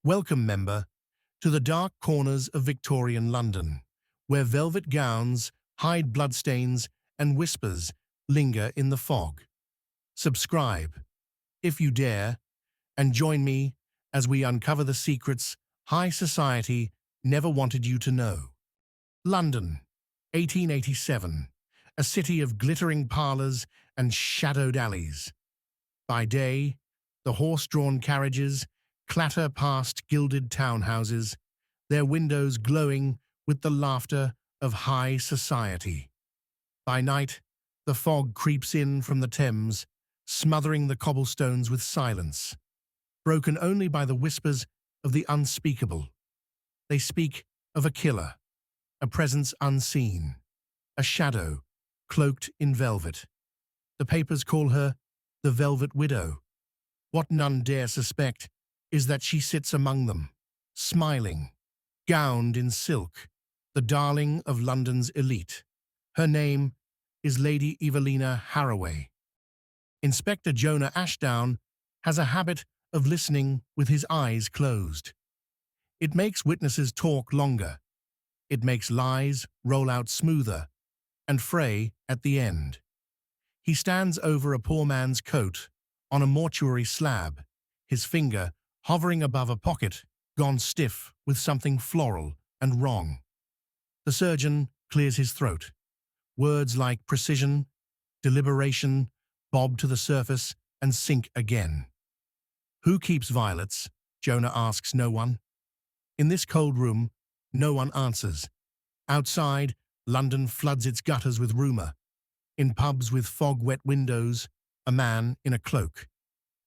Welcome, member, to the dark corners of Victorian London, where velvet gowns hide bloodstains and whispers linger in the fog. Subscribe, if you dare, and join me as we uncover the secrets high society never wanted you to know. London, 1887, a city of glittering parlours and shadowed alleys. By day, the horse-drawn carriages clatter past gilded townhouses, their windows glowing with the laughter of high society. By night, the fog creeps in from the Thames, smothering the cobblestones with silence, broken only by the whispers of the unspeakable. They speak of a killer, a presence unseen, a shadow cloaked in velvet. The papers call her the Velvet Widow. What none dare suspect is that she sits among them, smiling, gowned in silk, the darling of London's elite. Her name is Lady Evelina Harroway. Inspector Jonah Ashdown has a habit of listening with his eyes closed. It makes witnesses talk longer. It makes lies roll out smoother and fray at the end. He stands over a poor man's coat on a mortuary slab, his finger hovering above a pocket gone stiff with something floral and wrong. The surgeon clears his throat. Words like precision, deliberation bob to the surface and sink again. Who keeps violets? Jonah asks no one. In this cold room, no one answers. Outside, London floods its gutters with rumour. In pubs with fog-wet windows, a man in a cloak.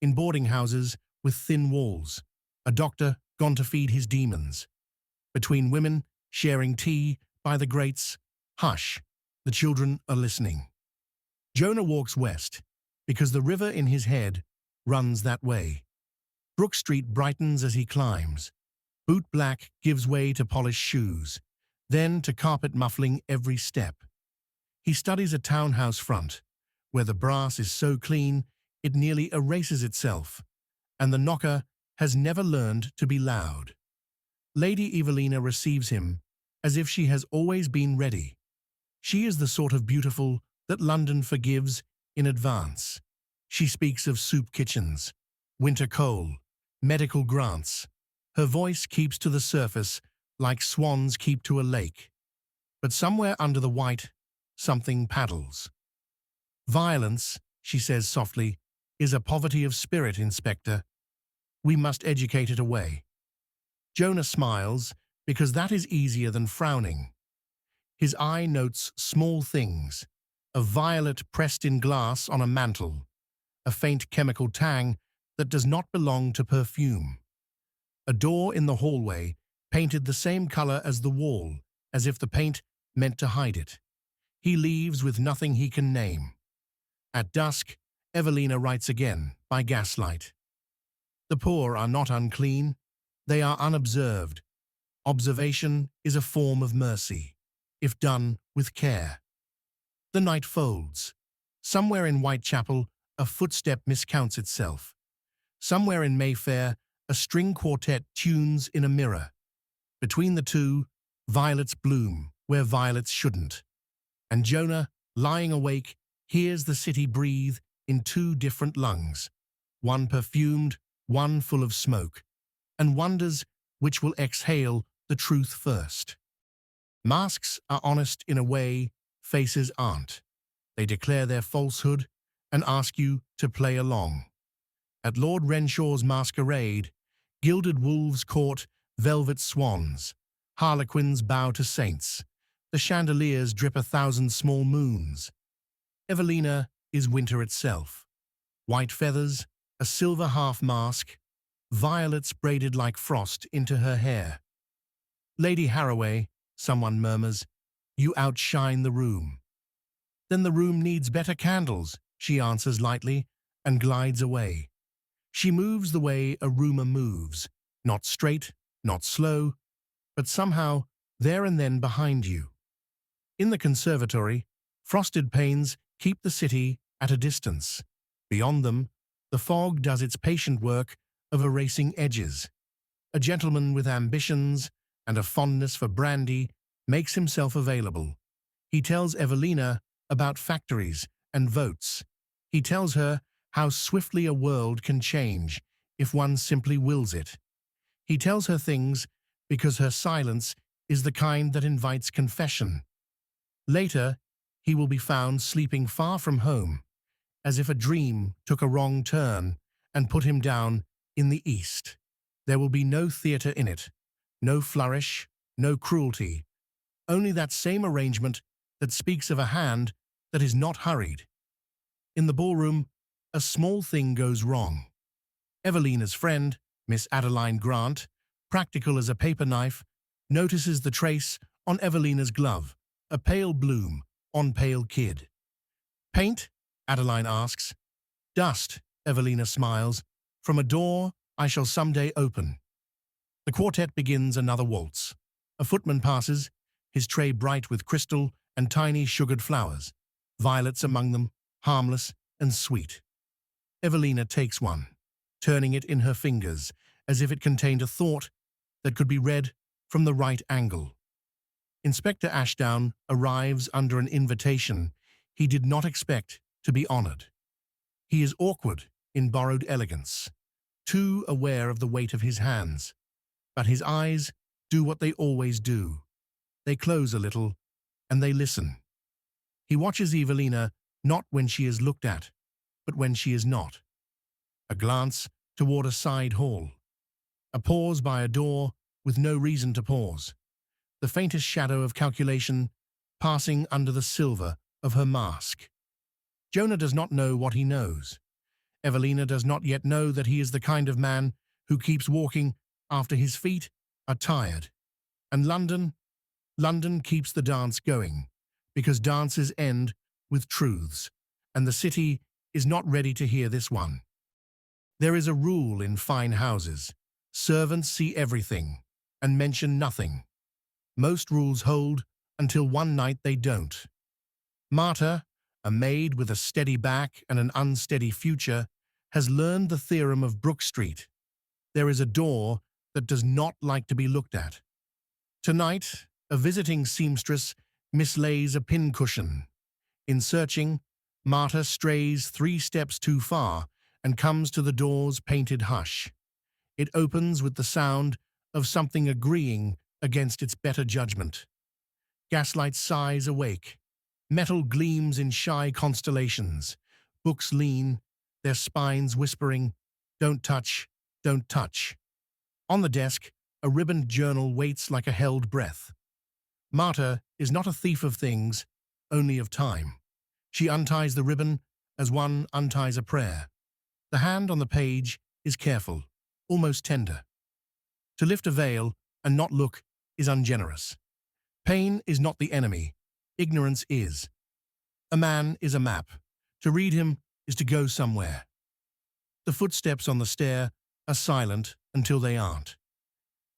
In boarding houses with thin walls, a doctor gone to feed his demons. Between women sharing tea by the grates, hush, the children are listening. Jonah walks west because the river in his head runs that way. Brook Street brightens as he climbs. Boot black gives way to polished shoes, then to carpet muffling every step. He studies a townhouse front, where the brass is so clean it nearly erases itself, and the knocker has never learned to be loud. Lady Evelina receives him as if she has always been ready. She is the sort of beautiful that London forgives in advance. She speaks of soup kitchens, winter coal, medical grants. Her voice keeps to the surface like swans keep to a lake. But somewhere under the white, something paddles. Violence, she says softly, is a poverty of spirit, Inspector. We must educate it away. Jonah smiles because that is easier than frowning. His eye notes small things, a violet pressed in glass on a mantel, a faint chemical tang that does not belong to perfume. A door in the hallway painted the same color as the wall, as if the paint meant to hide it. He leaves with nothing he can name. At dusk, Evelina writes again, by gaslight. The poor are not unclean, they are unobserved. Observation is a form of mercy, if done with care. The night folds. Somewhere in Whitechapel, a footstep miscounts itself. Somewhere in Mayfair, a string quartet tunes in a mirror. Between the two, violets bloom where violets shouldn't. And Jonah, lying awake, hears the city breathe in two different lungs, one perfumed, one full of smoke, and wonders which will exhale the truth first. Masks are honest in a way faces aren't. They declare their falsehood and ask you to play along. At Lord Renshaw's masquerade, gilded wolves court velvet swans, harlequins bow to saints, the chandeliers drip 1,000 small moons. Evelina is winter itself. White feathers, a silver half-mask, violets braided like frost into her hair. Lady Harroway, someone murmurs, you outshine the room. Then the room needs better candles, she answers lightly, and glides away. She moves the way a rumor moves, not straight, not slow, but somehow there and then behind you. In the conservatory, frosted panes keep the city at a distance. Beyond them, the fog does its patient work of erasing edges. A gentleman with ambitions and a fondness for brandy makes himself available. He tells Evelina about factories and votes. He tells her how swiftly a world can change if one simply wills it. He tells her things because her silence is the kind that invites confession. Later, he will be found sleeping far from home, as if a dream took a wrong turn and put him down in the east. There will be no theatre in it, no flourish, no cruelty, only that same arrangement that speaks of a hand that is not hurried. In the ballroom, a small thing goes wrong. Evelina's friend, Miss Adeline Grant, practical as a paper knife, notices the trace on Evelina's glove, a pale bloom on pale kid. Paint? Adeline asks. Dust, Evelina smiles, from a door I shall someday open. The quartet begins another waltz. A footman passes, his tray bright with crystal and tiny sugared flowers, violets among them, harmless and sweet. Evelina takes one, turning it in her fingers as if it contained a thought that could be read from the right angle. Inspector Ashdown arrives under an invitation he did not expect to be honored. He is awkward in borrowed elegance, too aware of the weight of his hands, but his eyes do what they always do. They close a little, and they listen. He watches Evelina not when she is looked at, but when she is not. A glance toward a side hall. A pause by a door with no reason to pause. The faintest shadow of calculation passing under the silver of her mask. Jonah does not know what he knows. Evelina does not yet know that he is the kind of man who keeps walking after his feet are tired. And London keeps the dance going, because dances end with truths, and the city is not ready to hear this one. There is a rule in fine houses. Servants see everything and mention nothing. Most rules hold until one night they don't. Marta, a maid with a steady back and an unsteady future, has learned the theorem of Brook Street. There is a door that does not like to be looked at. Tonight, a visiting seamstress mislays a pincushion. In searching, Marta strays 3 steps too far and comes to the door's painted hush. It opens with the sound of something agreeing against its better judgment. Gaslight sighs awake. Metal gleams in shy constellations. Books lean, their spines whispering, "Don't touch, don't touch." On the desk, a ribboned journal waits like a held breath. Marta is not a thief of things, only of time. She unties the ribbon as one unties a prayer. The hand on the page is careful, almost tender. To lift a veil and not look is ungenerous. Pain is not the enemy. Ignorance is. A man is a map. To read him is to go somewhere. The footsteps on the stair are silent until they aren't.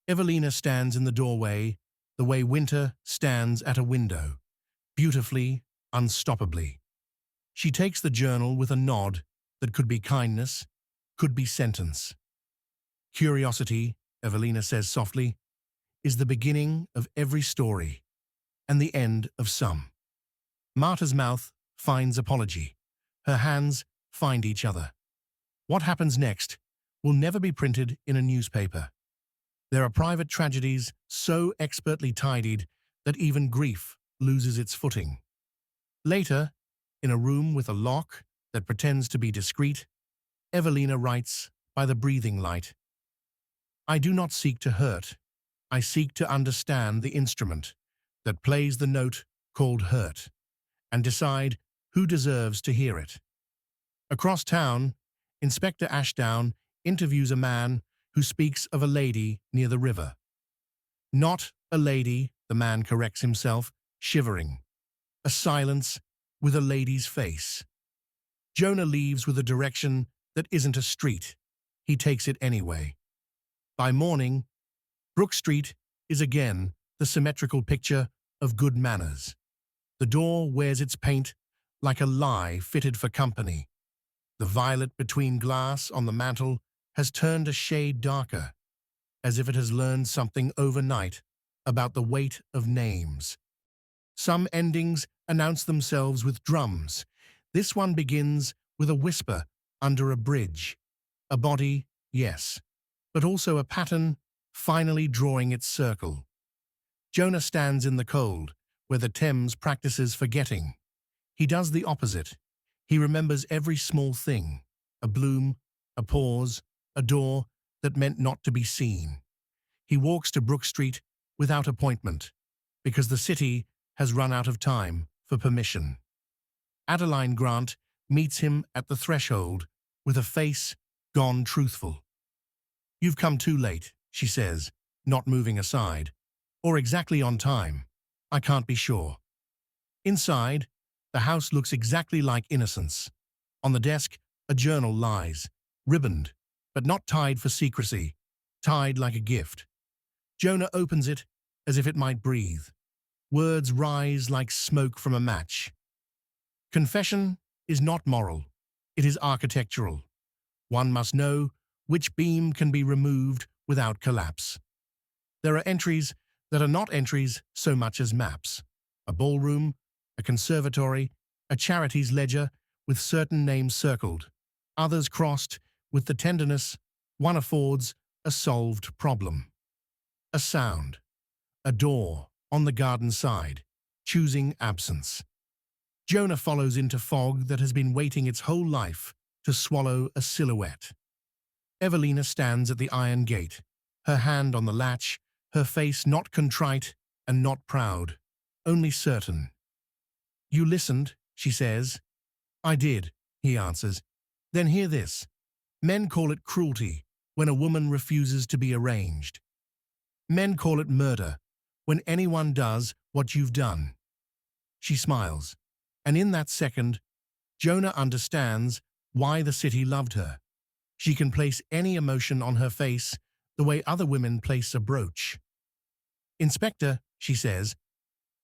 Evelina stands in the doorway, the way winter stands at a window, beautifully, unstoppably. She takes the journal with a nod that could be kindness, could be sentence. Curiosity, Evelina says softly, is the beginning of every story and the end of some. Marta's mouth finds apology. Her hands find each other. What happens next will never be printed in a newspaper. There are private tragedies so expertly tidied that even grief loses its footing. Later, in a room with a lock that pretends to be discreet, Evelina writes by the breathing light. I do not seek to hurt. I seek to understand the instrument that plays the note called hurt, and decide who deserves to hear it. Across town, Inspector Ashdown interviews a man who speaks of a lady near the river. Not a lady, the man corrects himself, shivering. A silence with a lady's face. Jonah leaves with a direction that isn't a street. He takes it anyway. By morning, Brook Street is again the symmetrical picture of good manners. The door wears its paint like a lie fitted for company. The violet between glass on the mantel has turned a shade darker. as if it has learned something overnight about the weight of names. Some endings announce themselves with drums. This one begins with a whisper under a bridge. A body, yes, but also a pattern finally drawing its circle. Jonah stands in the cold, where the Thames practices forgetting. He does the opposite. He remembers every small thing, a bloom, a pause, a door that meant not to be seen. He walks to Brook Street without appointment, because the city has run out of time for permission. Adeline Grant meets him at the threshold with a face gone truthful. "You've come too late," she says, not moving aside. "Or exactly on time. I can't be sure." Inside, the house looks exactly like innocence. On the desk, a journal lies, ribboned, but not tied for secrecy, tied like a gift. Jonah opens it as if it might breathe. Words rise like smoke from a match. Confession is not moral. It is architectural. One must know which beam can be removed without collapse. There are entries that are not entries so much as maps. A ballroom, a conservatory, a charities ledger with certain names circled, others crossed with the tenderness one affords a solved problem. A sound, a door on the garden side, choosing absence. Jonah follows into fog that has been waiting its whole life to swallow a silhouette. Evelina stands at the iron gate, her hand on the latch, her face not contrite and not proud, only certain. "You listened," she says. "I did," he answers. "Then hear this. Men call it cruelty when a woman refuses to be arranged. Men call it murder when anyone does what you've done." She smiles, and in that second, Jonah understands why the city loved her. She can place any emotion on her face the way other women place a brooch. "Inspector," she says,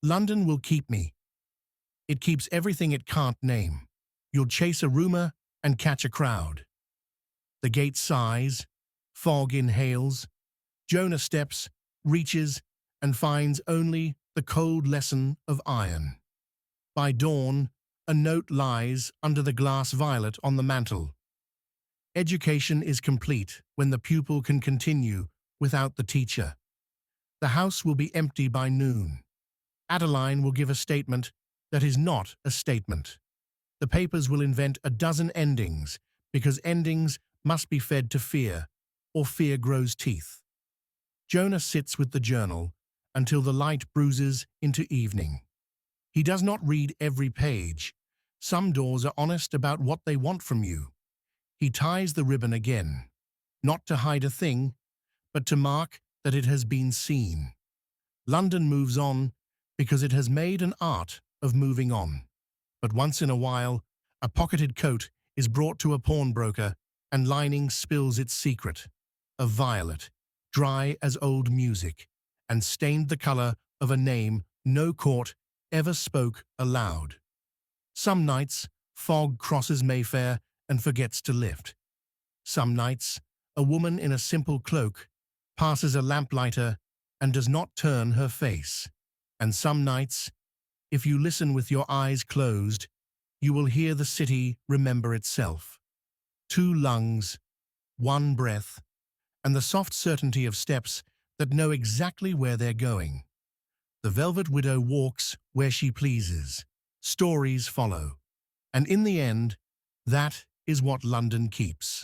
"London will keep me. It keeps everything it can't name. You'll chase a rumor and catch a crowd." The gate sighs, fog inhales. Jonah steps, reaches, and finds only the cold lesson of iron. By dawn, a note lies under the glass violet on the mantel. Education is complete when the pupil can continue without the teacher. The house will be empty by noon. Adeline will give a statement that is not a statement. The papers will invent a dozen endings because endings must be fed to fear, or fear grows teeth. Jonah sits with the journal until the light bruises into evening. He does not read every page. Some doors are honest about what they want from you. He ties the ribbon again, not to hide a thing, but to mark that it has been seen. London moves on because it has made an art of moving on. But once in a while, a pocketed coat is brought to a pawnbroker and lining spills its secret. A violet, dry as old music, and stained the color of a name no court ever spoke aloud. Some nights, fog crosses Mayfair and forgets to lift. Some nights, a woman in a simple cloak passes a lamplighter and does not turn her face. And some nights, if you listen with your eyes closed, you will hear the city remember itself. 2 lungs, 1 breath, and the soft certainty of steps that know exactly where they're going. The Velvet Widow walks where she pleases. Stories follow. And in the end, that is what London keeps.